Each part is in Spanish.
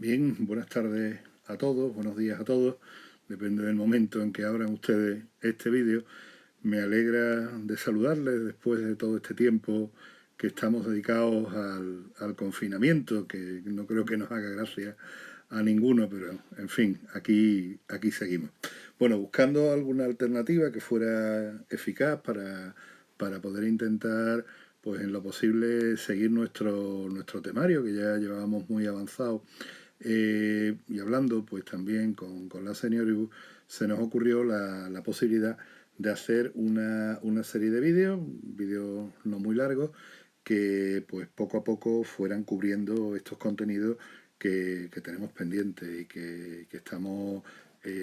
Bien, buenas tardes a todos, buenos días a todos, depende del momento en que abran ustedes este vídeo. Me alegra de saludarles después de todo este tiempo que estamos dedicados al confinamiento, que no creo que nos haga gracia a ninguno, pero en fin, aquí seguimos. Bueno, buscando alguna alternativa que fuera eficaz para poder intentar, pues en lo posible, seguir nuestro temario, que ya llevábamos muy avanzado. Y hablando pues también con la Senioribus, se nos ocurrió la posibilidad de hacer una serie de vídeos no muy largos, que pues poco a poco fueran cubriendo estos contenidos que tenemos pendientes y que estamos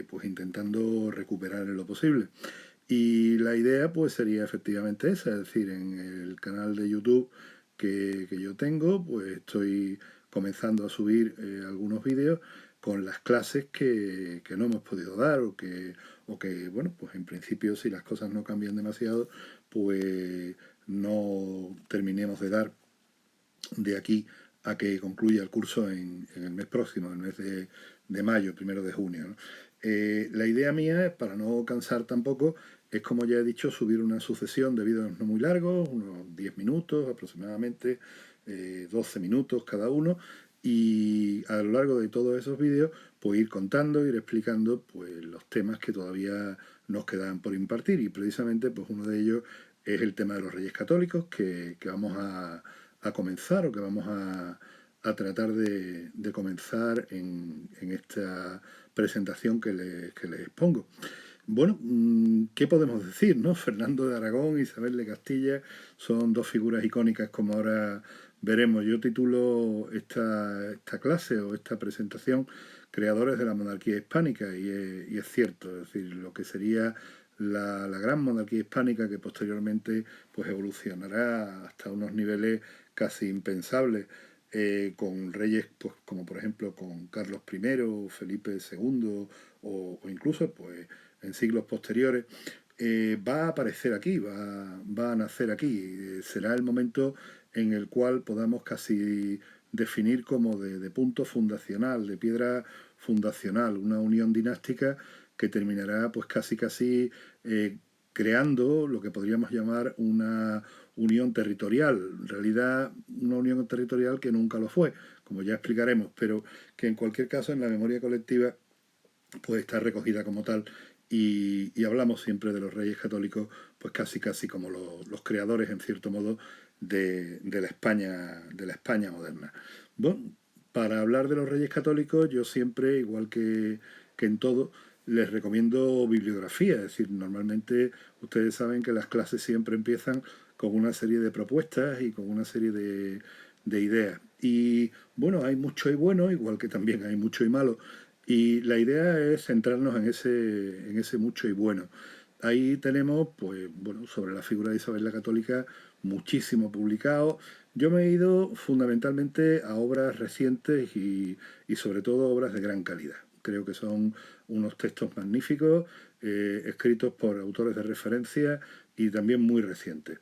pues intentando recuperar en lo posible. Y la idea pues sería efectivamente esa, es decir, en el canal de YouTube que yo tengo, pues estoy comenzando a subir algunos vídeos con las clases que no hemos podido dar o que, bueno, pues en principio si las cosas no cambian demasiado, pues no terminemos de dar de aquí a que concluya el curso en el mes próximo, en el mes de mayo, 1 de junio, ¿no? La idea mía, para no cansar tampoco, es, como ya he dicho, subir una sucesión de vídeos no muy largos, unos 10 minutos aproximadamente, 12 minutos cada uno, y a lo largo de todos esos vídeos pues ir contando, ir explicando pues los temas que todavía nos quedan por impartir, y precisamente pues uno de ellos es el tema de los Reyes Católicos que vamos a comenzar, o que vamos a tratar de comenzar en esta presentación que les expongo. Bueno, ¿qué podemos decir, no? Fernando de Aragón, Isabel de Castilla son dos figuras icónicas, como ahora veremos. Yo titulo esta clase o esta presentación Creadores de la monarquía hispánica, y es cierto, es decir, lo que sería la gran monarquía hispánica, que posteriormente pues evolucionará hasta unos niveles casi impensables, con reyes pues como por ejemplo con Carlos I, Felipe II, o incluso pues en siglos posteriores. Va a aparecer aquí, va a nacer aquí. Será el momento en el cual podamos casi definir como de punto fundacional, de piedra fundacional, una unión dinástica que terminará pues casi creando lo que podríamos llamar una unión territorial. En realidad una unión territorial que nunca lo fue, como ya explicaremos, pero que en cualquier caso en la memoria colectiva pues está recogida como tal, y hablamos siempre de los Reyes Católicos pues casi como los creadores, en cierto modo, de la España moderna. Bueno, para hablar de los Reyes Católicos, yo siempre, igual que en todo, les recomiendo bibliografía. Es decir, normalmente ustedes saben que las clases siempre empiezan con una serie de propuestas y con una serie de ideas. Y bueno, hay mucho y bueno, igual que también hay mucho y malo, y la idea es centrarnos en ese mucho y bueno. Ahí tenemos, pues, bueno, sobre la figura de Isabel la Católica, muchísimo publicado. Yo me he ido fundamentalmente a obras recientes y sobre todo obras de gran calidad. Creo que son unos textos magníficos, escritos por autores de referencia y también muy recientes.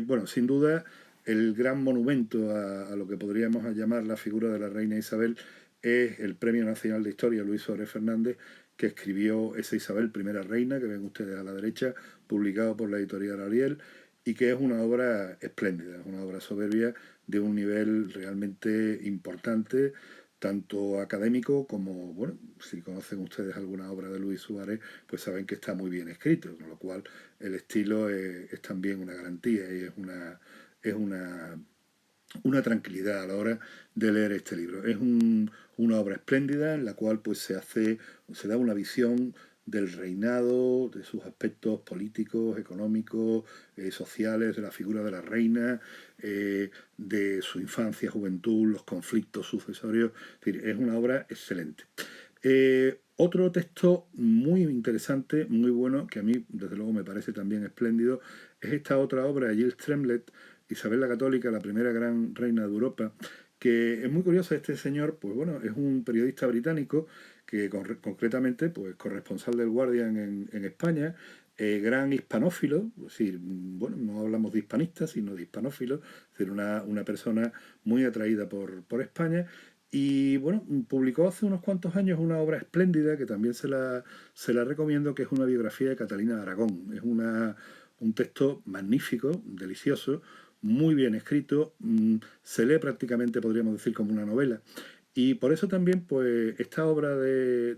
Bueno, sin duda, el gran monumento a lo que podríamos llamar la figura de la reina Isabel es el Premio Nacional de Historia Luis Suárez Fernández, que escribió esa Isabel I Reina, que ven ustedes a la derecha, publicado por la editorial Ariel, y que es una obra espléndida, una obra soberbia de un nivel realmente importante, tanto académico como, bueno, si conocen ustedes alguna obra de Luis Suárez, pues saben que está muy bien escrito, con lo cual el estilo es también una garantía, y es una tranquilidad a la hora de leer este libro. Es una obra espléndida en la cual pues se da una visión del reinado, de sus aspectos políticos, económicos, sociales, de la figura de la reina, de su infancia, juventud, los conflictos sucesorios. Es decir, es una obra excelente. Otro texto muy interesante, muy bueno, que a mí desde luego me parece también espléndido, es esta otra obra de Gilles Tremblay, Isabel la Católica, la primera gran reina de Europa, que es muy curioso. Este señor, pues bueno, es un periodista británico que concretamente, pues corresponsal del Guardian en España, gran hispanófilo, es decir, bueno, no hablamos de hispanistas, sino de hispanófilo, es decir, una persona muy atraída por España, Y bueno, publicó hace unos cuantos años una obra espléndida que también se la recomiendo, que es una biografía de Catalina de Aragón. Es un texto magnífico, delicioso, muy bien escrito, se lee prácticamente, podríamos decir, como una novela. Y por eso también, pues, esta obra de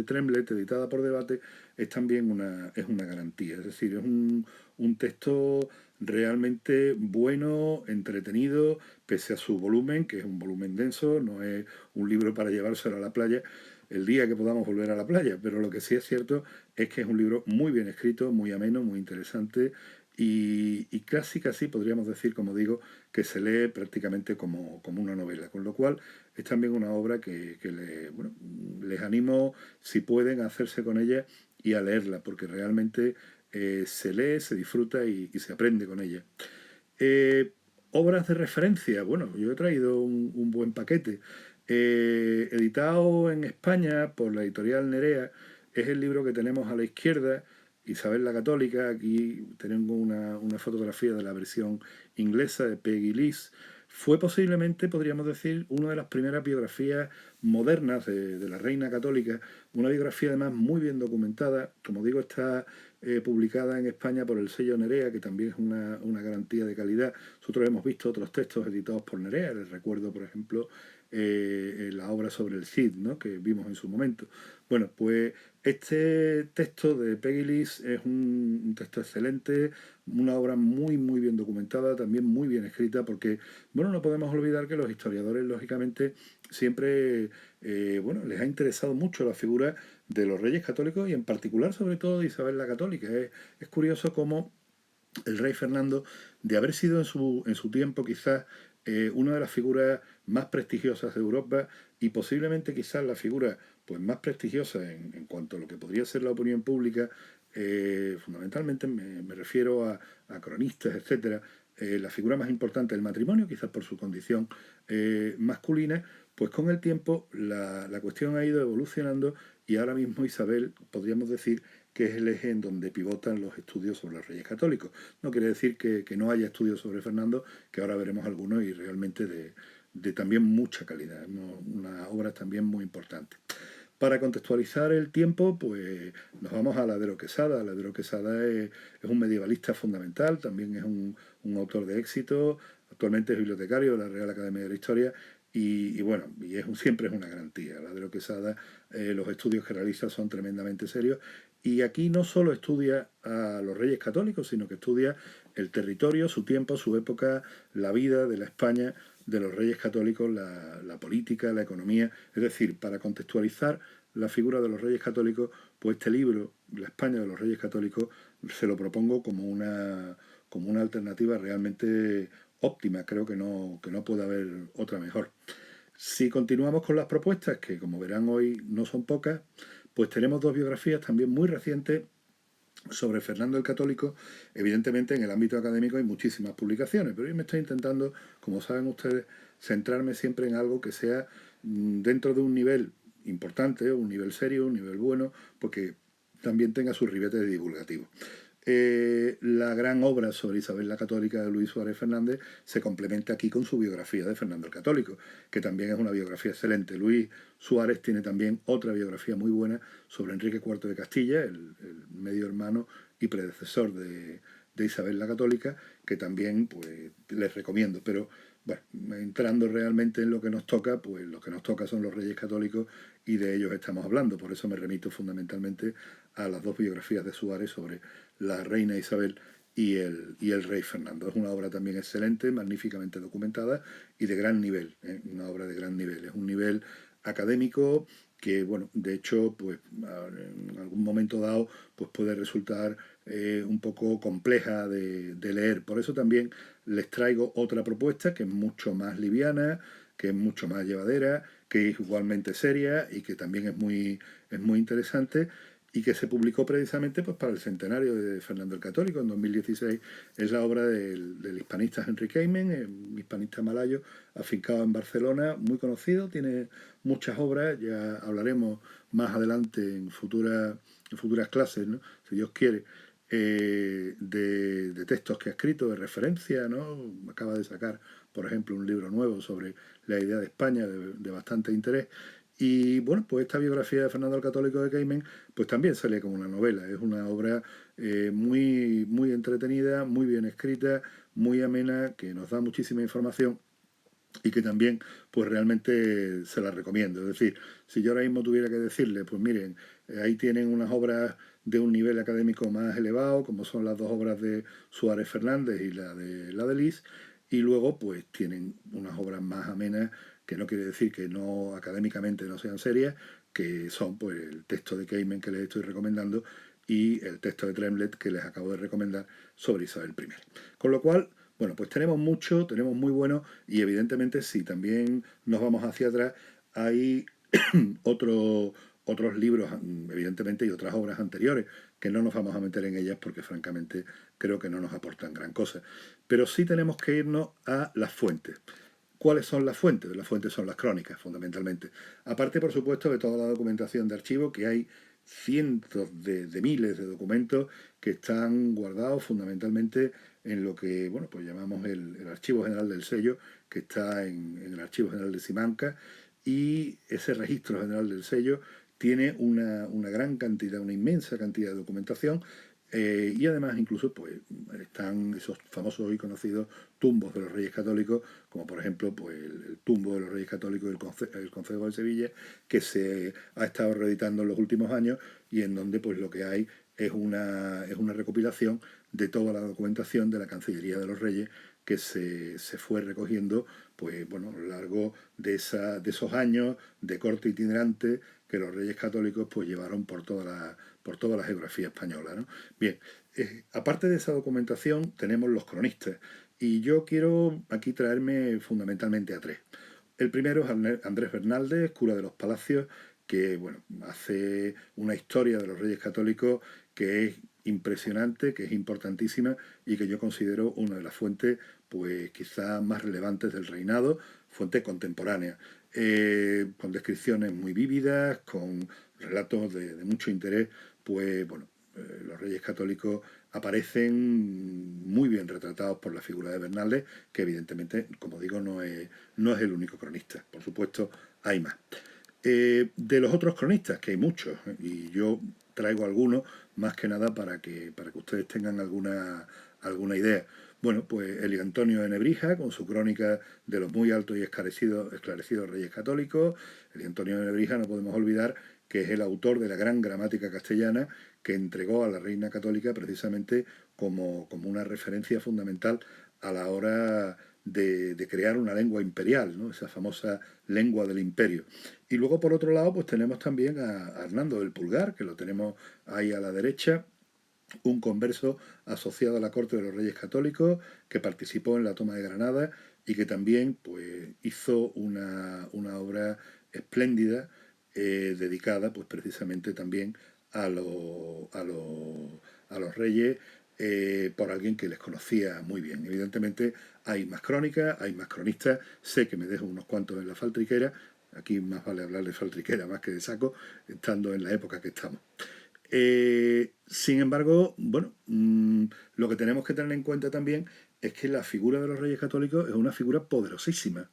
Tremlett, editada por Debate, es también es una garantía. Es decir, es un texto realmente bueno, entretenido, pese a su volumen, que es un volumen denso, no es un libro para llevárselo a la playa el día que podamos volver a la playa, pero lo que sí es cierto es que es un libro muy bien escrito, muy ameno, muy interesante y casi casi podríamos decir, como digo, que se lee prácticamente como una novela, con lo cual es también una obra bueno, les animo, si pueden, a hacerse con ella y a leerla, porque realmente se lee, se disfruta y se aprende con ella. Eh, Obras de referencia, bueno, yo he traído un buen paquete. Editado en España por la editorial Nerea, es el libro que tenemos a la izquierda, Isabel la Católica. Aquí tengo una fotografía de la versión inglesa de Peggy Lees. Fue posiblemente, podríamos decir, una de las primeras biografías modernas de la reina católica, una biografía además muy bien documentada. Como digo, está publicada en España por el sello Nerea, que también es una garantía de calidad. Nosotros hemos visto otros textos editados por Nerea, les recuerdo, por ejemplo, la obra sobre el Cid, ¿no?, que vimos en su momento. Bueno, pues este texto de Peggy Lees es un texto excelente, una obra muy, muy bien documentada, también muy bien escrita, porque, bueno, no podemos olvidar que los historiadores, lógicamente, siempre, bueno, les ha interesado mucho la figura de los reyes católicos y en particular, sobre todo, de Isabel la Católica. Es curioso cómo el rey Fernando, de haber sido en su tiempo quizás una de las figuras más prestigiosas de Europa y posiblemente quizás la figura pues más prestigiosa en cuanto a lo que podría ser la opinión pública, fundamentalmente me refiero a cronistas, etcétera, la figura más importante del matrimonio, quizás por su condición masculina, pues con el tiempo la cuestión ha ido evolucionando y ahora mismo Isabel, podríamos decir, que es el eje en donde pivotan los estudios sobre los reyes católicos. No quiere decir que no haya estudios sobre Fernando, que ahora veremos algunos y realmente de también mucha calidad, ¿no? Unas obras también muy importantes. Para contextualizar el tiempo, pues nos vamos a Ladero Quesada. Ladero Quesada es un medievalista fundamental, también es un autor de éxito, actualmente es bibliotecario de la Real Academia de la Historia y bueno, siempre es una garantía. Ladero Quesada, los estudios que realiza son tremendamente serios y aquí no solo estudia a los reyes católicos, sino que estudia el territorio, su tiempo, su época, la vida de la España de los reyes católicos, la política, la economía. Es decir, para contextualizar la figura de los reyes católicos, pues este libro, La España de los Reyes Católicos, se lo propongo como una alternativa realmente óptima. Creo que no puede haber otra mejor. Si continuamos con las propuestas, que como verán hoy no son pocas, pues tenemos dos biografías también muy recientes sobre Fernando el Católico. Evidentemente en el ámbito académico hay muchísimas publicaciones, pero yo me estoy intentando, como saben ustedes, centrarme siempre en algo que sea dentro de un nivel importante, un nivel serio, un nivel bueno, porque también tenga sus ribetes divulgativos. La gran obra sobre Isabel la Católica de Luis Suárez Fernández se complementa aquí con su biografía de Fernando el Católico, que también es una biografía excelente. Luis Suárez tiene también otra biografía muy buena sobre Enrique IV de Castilla, el medio hermano y predecesor de Isabel la Católica, que también pues, les recomiendo. Pero bueno, entrando realmente en lo que nos toca, pues lo que nos toca son los reyes católicos y de ellos estamos hablando. Por eso me remito fundamentalmente a las dos biografías de Suárez sobre la reina Isabel y el rey Fernando. Es una obra también excelente, magníficamente documentada y de gran nivel, ¿eh? Una obra de gran nivel. Es un nivel académico que, bueno, de hecho, pues en algún momento dado, pues puede resultar un poco compleja de leer. Por eso también les traigo otra propuesta que es mucho más liviana, que es mucho más llevadera, que es igualmente seria y que también es muy interesante y que se publicó precisamente pues, para el centenario de Fernando el Católico en 2016. Es la obra del hispanista Henry Kamen, un hispanista malayo afincado en Barcelona, muy conocido, tiene muchas obras, ya hablaremos más adelante en futuras clases, ¿no?, si Dios quiere, de textos que ha escrito, de referencia, ¿no? Acaba de sacar por ejemplo, un libro nuevo sobre la idea de España de bastante interés. Y bueno, pues esta biografía de Fernando el Católico de Keimen, pues también sale como una novela. Es una obra muy, muy entretenida, muy bien escrita, muy amena, que nos da muchísima información y que también pues realmente se la recomiendo. Es decir, si yo ahora mismo tuviera que decirle, pues miren, ahí tienen unas obras de un nivel académico más elevado, como son las dos obras de Suárez Fernández y la de Lis, y luego pues tienen unas obras más amenas, que no quiere decir que no académicamente no sean serias, que son pues el texto de Keimen que les estoy recomendando y el texto de Tremlett que les acabo de recomendar sobre Isabel I. Con lo cual, bueno, pues tenemos mucho, tenemos muy bueno y evidentemente si también nos vamos hacia atrás hay otro, otros libros, evidentemente, y otras obras anteriores, que no nos vamos a meter en ellas porque francamente creo que no nos aportan gran cosa. Pero sí tenemos que irnos a las fuentes. ¿Cuáles son las fuentes? Las fuentes son las crónicas, fundamentalmente. Aparte, por supuesto, de toda la documentación de archivo, que hay cientos de miles de documentos que están guardados fundamentalmente en lo que bueno pues llamamos el Archivo General del Sello, que está en el Archivo General de Simancas, y ese registro general del sello tiene una gran cantidad, una inmensa cantidad de documentación, y además incluso pues están esos famosos y conocidos tumbos de los Reyes Católicos, como por ejemplo pues el tumbo de los Reyes Católicos del Concejo de Sevilla, que se ha estado reeditando en los últimos años y en donde pues lo que hay es una recopilación de toda la documentación de la Cancillería de los Reyes que se fue recogiendo pues bueno a lo largo de esos años de corte itinerante que los Reyes Católicos pues llevaron por toda la geografía española, ¿no? Bien, aparte de esa documentación tenemos los cronistas y yo quiero aquí traerme fundamentalmente a tres. El primero es Andrés Bernaldez, cura de los Palacios, que bueno, hace una historia de los Reyes Católicos que es impresionante, que es importantísima y que yo considero una de las fuentes pues quizás más relevantes del reinado, fuente contemporánea, con descripciones muy vívidas, con relatos de mucho interés, pues bueno, los Reyes Católicos aparecen muy bien retratados por la figura de Bernaldez, que evidentemente, como digo, no es el único cronista. Por supuesto, hay más. De los otros cronistas, que hay muchos, y yo traigo algunos más que nada para que ustedes tengan alguna idea. Bueno, pues Elio Antonio de Nebrija, con su crónica de los muy altos y esclarecidos Reyes Católicos. Elio Antonio de Nebrija no podemos olvidar que es el autor de la gran gramática castellana que entregó a la Reina Católica precisamente como una referencia fundamental a la hora de crear una lengua imperial, ¿no? Esa famosa lengua del imperio. Y luego, por otro lado, pues tenemos también a Hernando del Pulgar, que lo tenemos ahí a la derecha, un converso asociado a la corte de los Reyes Católicos, que participó en la toma de Granada y que también pues, hizo una obra espléndida, dedicada pues, precisamente también a los reyes, por alguien que les conocía muy bien. Evidentemente hay más crónicas, hay más cronistas, sé que me dejo unos cuantos en la faltriquera, aquí más vale hablar de faltriquera más que de saco, estando en la época que estamos. Sin embargo, bueno, lo que tenemos que tener en cuenta también es que la figura de los Reyes Católicos es una figura poderosísima,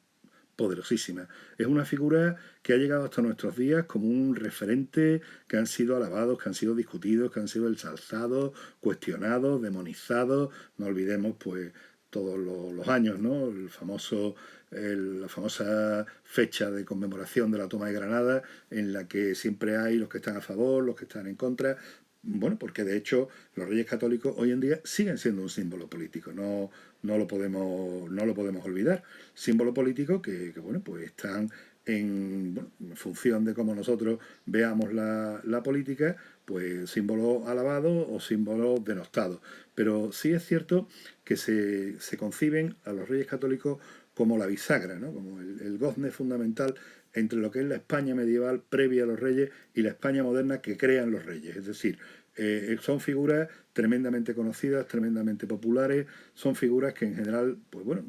poderosísima. Es una figura que ha llegado hasta nuestros días como un referente, que han sido alabados, que han sido discutidos, que han sido ensalzados, cuestionados, demonizados. No olvidemos, pues, todos los años, ¿no? La famosa fecha de conmemoración de la toma de Granada, en la que siempre hay los que están a favor, los que están en contra. Bueno, porque de hecho los Reyes Católicos hoy en día siguen siendo un símbolo político, no lo podemos olvidar. Símbolo político que bueno, pues están en función de cómo nosotros veamos la política, pues símbolo alabado o símbolo denostado. Pero sí es cierto que se conciben a los Reyes Católicos como la bisagra, ¿no? Como el gozne fundamental entre lo que es la España medieval previa a los reyes y la España moderna que crean los reyes. Es decir, son figuras tremendamente conocidas, tremendamente populares, son figuras que en general, pues bueno,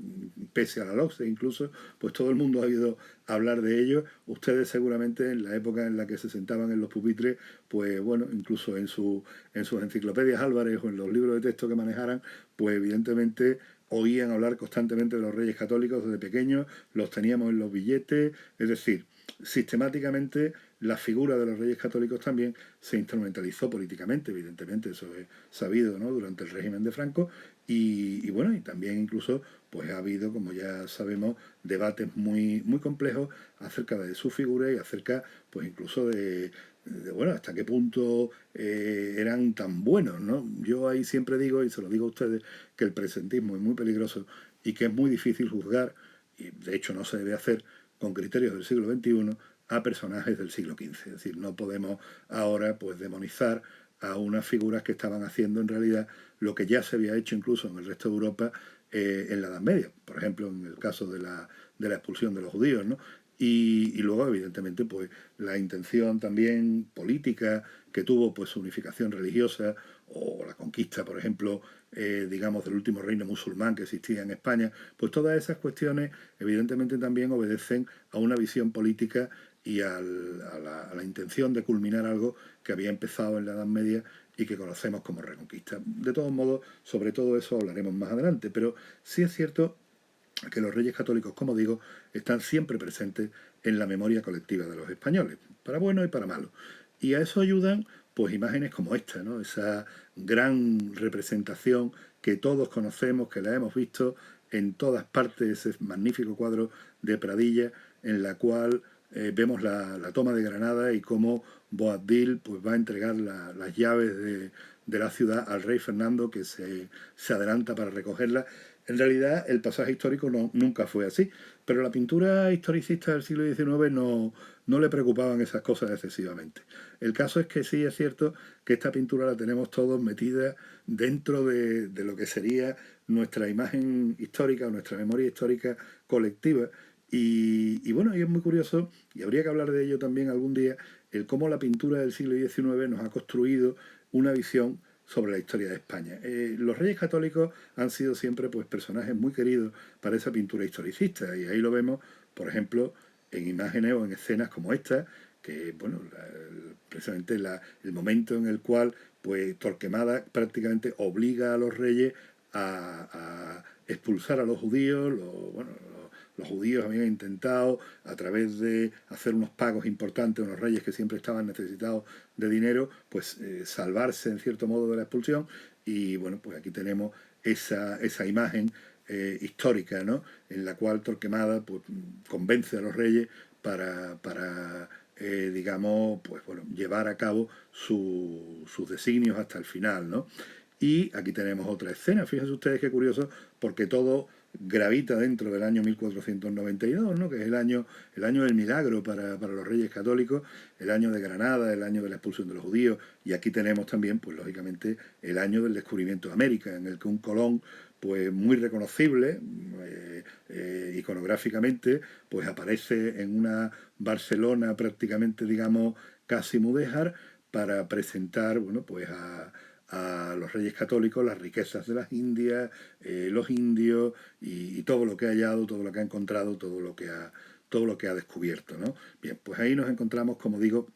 pese a la LOCSE incluso, pues todo el mundo ha oído hablar de ellos. Ustedes seguramente en la época en la que se sentaban en los pupitres, pues bueno, incluso en sus enciclopedias Álvarez o en los libros de texto que manejaran, pues evidentemente oían hablar constantemente de los reyes católicos desde pequeños, los teníamos en los billetes, es decir, sistemáticamente la figura de los reyes católicos también se instrumentalizó políticamente, evidentemente, eso es sabido, ¿no?, durante el régimen de Franco, y bueno, y también incluso pues ha habido, como ya sabemos, debates muy complejos acerca de su figura y acerca pues incluso bueno, hasta qué punto eran tan buenos, ¿no? Yo ahí siempre digo, y se lo digo a ustedes, que el presentismo es muy peligroso y que es muy difícil juzgar, y de hecho no se debe hacer con criterios del siglo XXI, a personajes del siglo XV. Es decir, no podemos ahora pues demonizar a unas figuras que estaban haciendo en realidad lo que ya se había hecho incluso en el resto de Europa en la Edad Media. Por ejemplo, en el caso de la expulsión de los judíos, ¿no? Y luego, evidentemente, pues la intención también política que tuvo pues su unificación religiosa o la conquista, por ejemplo, digamos, del último reino musulmán que existía en España, pues todas esas cuestiones evidentemente también obedecen a una visión política y a la intención de culminar algo que había empezado en la Edad Media y que conocemos como Reconquista. De todos modos, sobre todo eso hablaremos más adelante, pero sí es cierto que los reyes católicos, como digo, están siempre presentes en la memoria colectiva de los españoles, para bueno y para malo. Y a eso ayudan pues imágenes como esta, ¿no? Esa gran representación que todos conocemos, que la hemos visto en todas partes, ese magnífico cuadro de Pradilla, en la cual vemos la toma de Granada y cómo Boabdil pues, va a entregar las llaves de la ciudad al rey Fernando, que se adelanta para recogerla. En realidad el pasaje histórico nunca fue así, pero la pintura historicista del siglo XIX no le preocupaban esas cosas excesivamente. El caso es que sí es cierto que esta pintura la tenemos todos metida dentro de lo que sería nuestra imagen histórica, nuestra memoria histórica colectiva. Y bueno, y es muy curioso, y habría que hablar de ello también algún día, el cómo la pintura del siglo XIX nos ha construido una visión sobre la historia de España. Los reyes católicos han sido siempre pues, personajes muy queridos para esa pintura historicista, y ahí lo vemos, por ejemplo, en imágenes o en escenas como esta, que, bueno, precisamente el momento en el cual pues, Torquemada prácticamente obliga a los reyes a expulsar a los judíos, bueno, los judíos habían intentado, a través de hacer unos pagos importantes a unos reyes que siempre estaban necesitados de dinero, pues salvarse en cierto modo de la expulsión. Y bueno, pues aquí tenemos esa imagen histórica, ¿no?, en la cual Torquemada pues, convence a los reyes para digamos, pues bueno, llevar a cabo sus designios hasta el final, ¿no? Y aquí tenemos otra escena, fíjense ustedes qué curioso, porque todo gravita dentro del año 1492, ¿no?, que es el año del milagro para los reyes católicos, el año de Granada, el año de la expulsión de los judíos, y aquí tenemos también, pues lógicamente, el año del descubrimiento de América, en el que un Colón pues muy reconocible iconográficamente, pues aparece en una Barcelona prácticamente, digamos, casi mudéjar, para presentar, bueno, pues a los reyes católicos las riquezas de las Indias, los indios y todo lo que ha hallado, todo lo que ha encontrado, todo lo que ha descubierto, ¿no? Bien, pues ahí nos encontramos, como digo,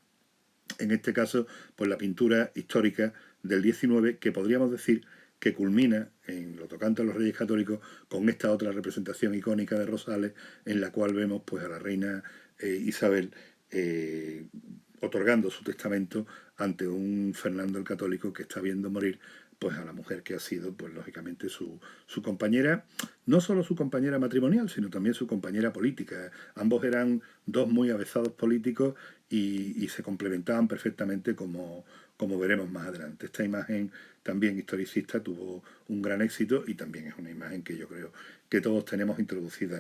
en este caso, pues la pintura histórica del XIX, que podríamos decir que culmina, en lo tocante a los reyes católicos, con esta otra representación icónica de Rosales, en la cual vemos pues a la reina Isabel otorgando su testamento ante un Fernando el Católico que está viendo morir pues a la mujer que ha sido, pues lógicamente, su compañera, no solo su compañera matrimonial, sino también su compañera política. Ambos eran dos muy avezados políticos y se complementaban perfectamente, como veremos más adelante. Esta imagen también historicista tuvo un gran éxito y también es una imagen que yo creo que todos tenemos introducida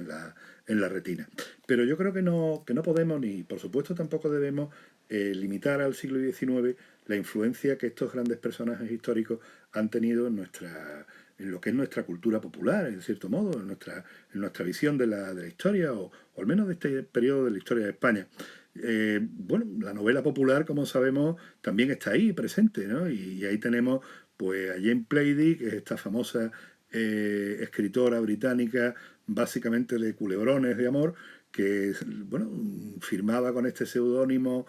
en la retina. Pero yo creo que no podemos, ni por supuesto tampoco debemos, limitar al siglo XIX la influencia que estos grandes personajes históricos han tenido en lo que es nuestra cultura popular, en cierto modo, en nuestra visión de la historia, o al menos de este periodo de la historia de España. Bueno, la novela popular, como sabemos, también está ahí presente, ¿no? Y ahí tenemos pues a Jane Plaidy, que es esta famosa escritora británica, básicamente de culebrones de amor, que bueno, firmaba con este seudónimo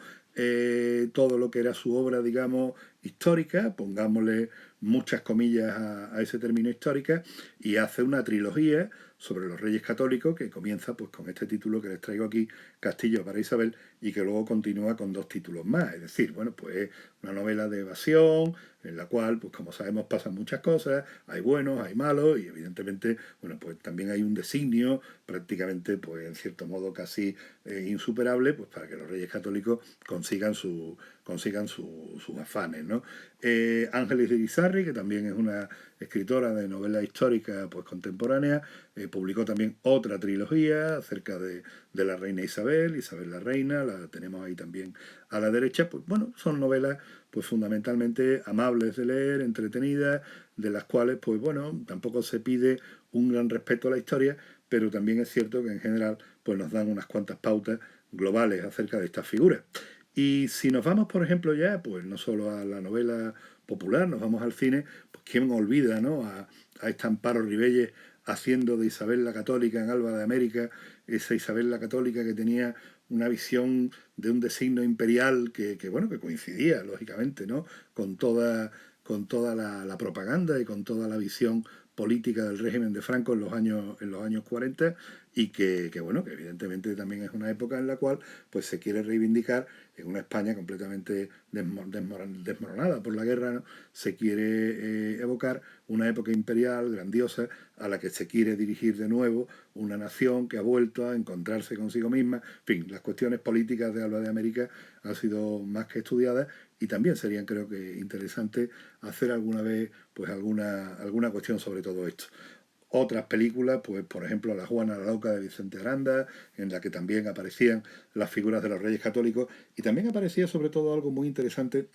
todo lo que era su obra, digamos, histórica, pongámosle muchas comillas a ese término histórica, y hace una trilogía sobre los Reyes Católicos que comienza pues con este título que les traigo aquí, Castillo para Isabel, y que luego continúa con 2 títulos más. Es decir, bueno, pues una novela de evasión en la cual, pues como sabemos, pasan muchas cosas, hay buenos, hay malos, y evidentemente, bueno, pues también hay un designio prácticamente, pues en cierto modo casi insuperable, pues para que los Reyes Católicos consigan sus afanes, ¿no? Ángeles de Irizarry, que también es una escritora de novela histórica pues contemporánea, publicó también otra trilogía acerca de la reina Isabel, Isabel la Reina, la tenemos ahí también a la derecha. Pues bueno, son novelas pues fundamentalmente amables de leer, entretenidas, de las cuales pues bueno, tampoco se pide un gran respeto a la historia, pero también es cierto que en general pues nos dan unas cuantas pautas globales acerca de estas figuras. Y si nos vamos, por ejemplo, ya, pues no solo a la novela popular, nos vamos al cine, pues quién olvida, ¿no? A esta Amparo Rivelles haciendo de Isabel la Católica en Alba de América, esa Isabel la Católica que tenía una visión de un designio imperial bueno, que coincidía, lógicamente, ¿no? Con toda la propaganda y con toda la visión política del régimen de Franco en los años 40, y bueno, que evidentemente también es una época en la cual pues se quiere reivindicar en una España completamente desmoronada por la guerra, ¿no? Se quiere evocar una época imperial grandiosa a la que se quiere dirigir de nuevo una nación que ha vuelto a encontrarse consigo misma. En fin, las cuestiones políticas de Alba de América han sido más que estudiadas, y también serían, creo que, interesante hacer alguna vez pues alguna cuestión sobre todo esto. Otras películas, pues por ejemplo La Juana la Loca de Vicente Aranda, en la que también aparecían las figuras de los Reyes Católicos, y también aparecía sobre todo algo muy interesante,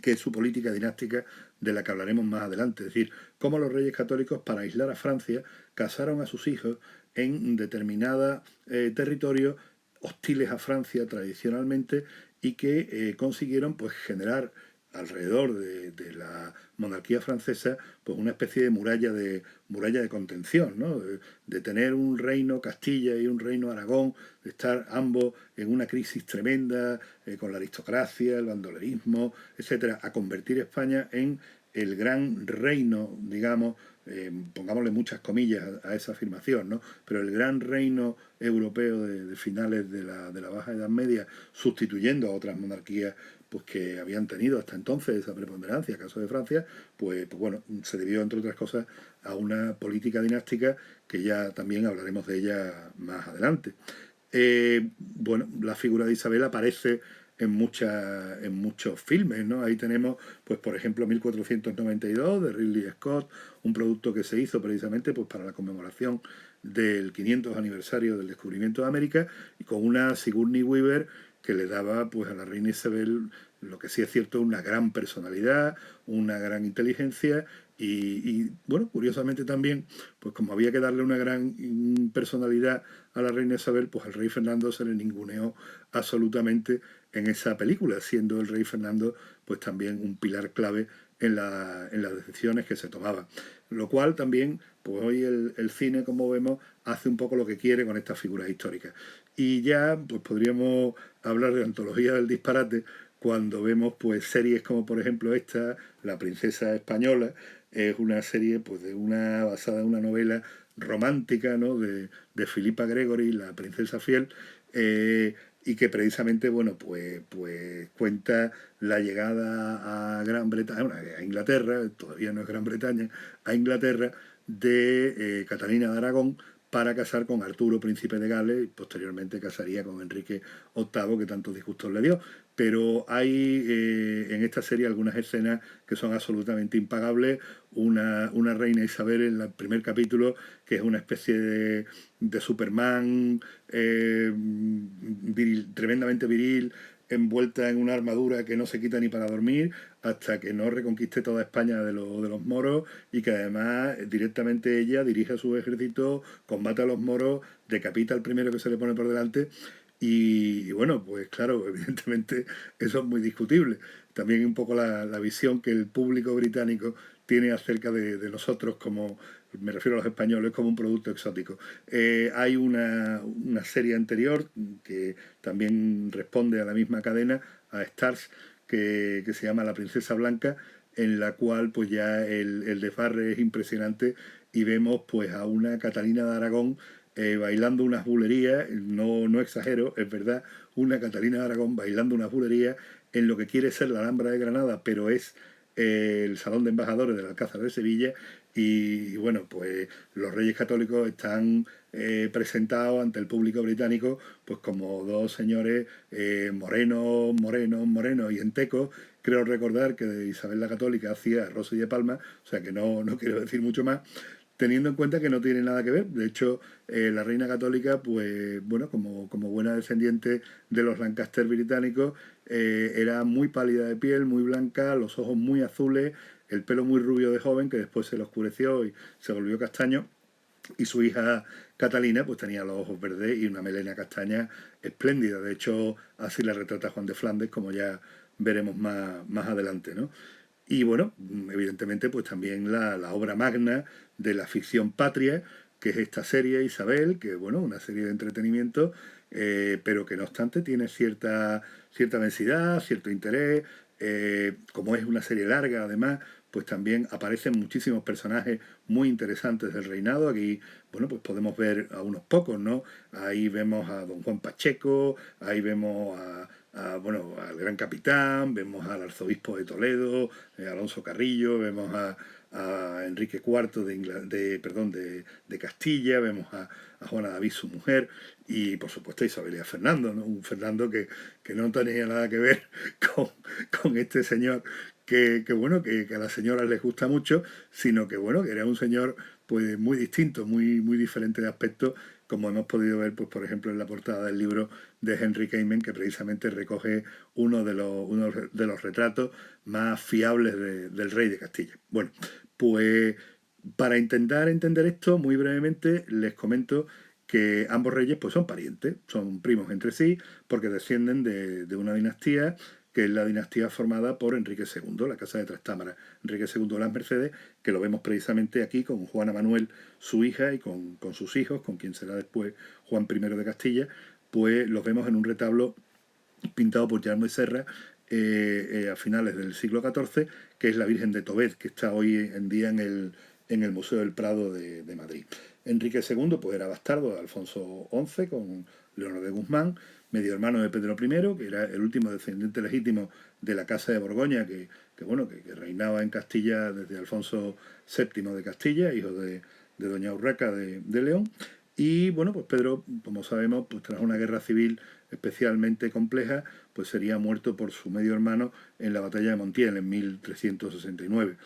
que es su política dinástica, de la que hablaremos más adelante. Es decir, cómo los Reyes Católicos, para aislar a Francia, casaron a sus hijos en determinados territorios hostiles a Francia tradicionalmente, y que consiguieron pues generar alrededor de la monarquía francesa pues una especie de muralla de contención, ¿no? De tener un reino Castilla y un reino Aragón, de estar ambos en una crisis tremenda con la aristocracia, el bandolerismo, etcétera, a convertir España en el gran reino, digamos, pongámosle muchas comillas a esa afirmación, ¿no? Pero el gran reino europeo de finales de la Baja Edad Media, sustituyendo a otras monarquías pues que habían tenido hasta entonces esa preponderancia, caso de Francia, pues bueno, se debió, entre otras cosas, a una política dinástica que ya también hablaremos de ella más adelante. Bueno, la figura de Isabel aparece en muchos filmes, ¿no? Ahí tenemos, pues por ejemplo, 1492 de Ridley Scott, un producto que se hizo precisamente pues para la conmemoración del 500 aniversario del descubrimiento de América, y con una Sigourney Weaver que le daba pues a la reina Isabel, lo que sí es cierto, una gran personalidad, una gran inteligencia, bueno, curiosamente también, pues como había que darle una gran personalidad a la reina Isabel, pues al rey Fernando se le ninguneó absolutamente en esa película, siendo el rey Fernando pues también un pilar clave en las decisiones que se tomaban. Lo cual también, pues hoy el cine, como vemos, hace un poco lo que quiere con estas figuras históricas. Y ya pues podríamos hablar de antología del disparate cuando vemos pues series como por ejemplo esta, La princesa española. Es una serie pues basada en una novela romántica, ¿no? de Philippa Gregory, La princesa fiel, y que precisamente, bueno, pues cuenta la llegada a Gran Bretaña, a Inglaterra, todavía no es Gran Bretaña, a Inglaterra, de Catalina de Aragón, para casar con Arturo, príncipe de Gales, y posteriormente casaría con Enrique VIII, que tantos disgustos le dio. Pero hay en esta serie algunas escenas que son absolutamente impagables. Una reina Isabel en el primer capítulo, que es una especie de Superman tremendamente viril, envuelta en una armadura que no se quita ni para dormir, hasta que no reconquiste toda España de los moros, y que además directamente ella dirige a su ejército, combate a los moros, decapita al primero que se le pone por delante. Y bueno, pues claro, evidentemente eso es muy discutible. También un poco la visión que el público británico tiene acerca de nosotros me refiero a los españoles como un producto exótico. Hay una serie anterior que también responde a la misma cadena, a Stars, que se llama La Princesa Blanca, en la cual pues ya el desbarre es impresionante y vemos pues a una Catalina de Aragón bailando unas bulerías, no exagero, es verdad, una Catalina de Aragón bailando unas bulerías en lo que quiere ser la Alhambra de Granada, pero es el Salón de Embajadores del Alcázar de Sevilla y bueno, pues los Reyes Católicos están presentados ante el público británico pues como dos señores morenos y entecos. Creo recordar que de Isabel la Católica hacía Rosa y de Palma, o sea que no quiero decir mucho más, teniendo en cuenta que no tiene nada que ver. De hecho, la reina católica, pues bueno, como buena descendiente de los Lancaster británicos, era muy pálida de piel, muy blanca, los ojos muy azules, el pelo muy rubio de joven, que después se le oscureció y se volvió castaño, y su hija Catalina pues tenía los ojos verdes y una melena castaña espléndida. De hecho, así la retrata Juan de Flandes, como ya veremos más adelante, ¿no? Y bueno, evidentemente pues también la obra magna de la ficción patria, que es esta serie Isabel, que bueno, una serie de entretenimiento, pero que no obstante tiene cierta densidad, cierto interés, como es una serie larga además, pues también aparecen muchísimos personajes muy interesantes del reinado. Aquí, bueno, pues podemos ver a unos pocos, ¿no? Ahí vemos a don Juan Pacheco, ahí vemos bueno, al gran capitán, vemos al arzobispo de Toledo, Alonso Carrillo, vemos a Enrique IV de Castilla, vemos a Juana David, su mujer, y por supuesto a Isabel y a Fernando, ¿no? Un Fernando que no tenía nada que ver con, con este señor bueno, que a las señoras les gusta mucho, sino que bueno, que era un señor pues muy distinto, muy diferente de aspecto, como hemos podido ver, pues por ejemplo, en la portada del libro de Henry Kamen, que precisamente recoge uno de los retratos más fiables del rey de Castilla. Bueno, pues para intentar entender esto, muy brevemente, les comento que ambos reyes pues son parientes, son primos entre sí, porque descienden de una dinastía que es la dinastía formada por Enrique II, la Casa de Trastámara. Enrique II de las Mercedes, que lo vemos precisamente aquí con Juana Manuel, su hija, y con sus hijos, con quien será después Juan I de Castilla, pues los vemos en un retablo pintado por Guillermo de Serra a finales del siglo XIV, que es la Virgen de Tobet, que está hoy en día en el Museo del Prado de Madrid. Enrique II pues era bastardo de Alfonso XI con Leonor de Guzmán, medio hermano de Pedro I, que era el último descendiente legítimo de la Casa de Borgoña, que reinaba en Castilla desde Alfonso VII de Castilla, hijo de doña Urraca de León. Y bueno, pues Pedro, como sabemos, pues tras una guerra civil especialmente compleja, pues sería muerto por su medio hermano en la batalla de Montiel en 1369.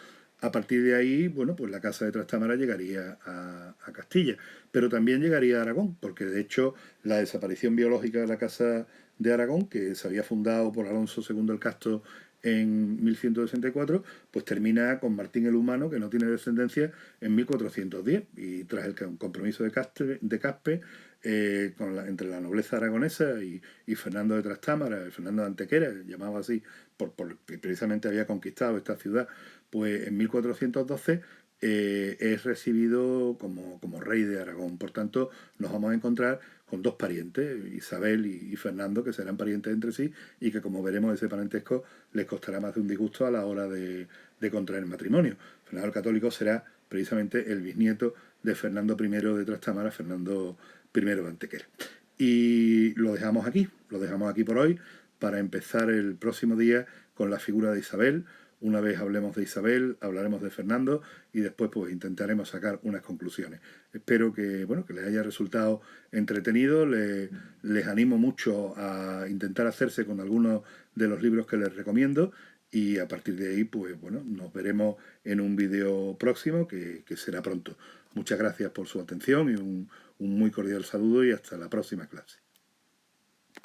A partir de ahí, bueno, pues la Casa de Trastámara llegaría a Castilla, pero también llegaría a Aragón, porque de hecho la desaparición biológica de la Casa de Aragón, que se había fundado por Alonso II el Casto en 1164, pues termina con Martín el Humano, que no tiene descendencia, en 1410, y tras el compromiso de Caspe entre la nobleza aragonesa y Fernando de Trastámara, Fernando de Antequera, llamado así, porque precisamente había conquistado esta ciudad, pues en 1412 es recibido como rey de Aragón. Por tanto, nos vamos a encontrar con dos parientes, Isabel y Fernando, que serán parientes entre sí y que, como veremos, ese parentesco les costará más de un disgusto a la hora de contraer matrimonio. Fernando el Católico será precisamente el bisnieto de Fernando I de Trastámara, Fernando I de Antequera. Y lo dejamos aquí por hoy, para empezar el próximo día con la figura de Isabel. Una vez hablemos de Isabel, hablaremos de Fernando y después pues intentaremos sacar unas conclusiones. Espero que, bueno, que les haya resultado entretenido. Les animo mucho a intentar hacerse con algunos de los libros que les recomiendo y a partir de ahí, pues bueno, nos veremos en un vídeo próximo que será pronto. Muchas gracias por su atención y un muy cordial saludo y hasta la próxima clase.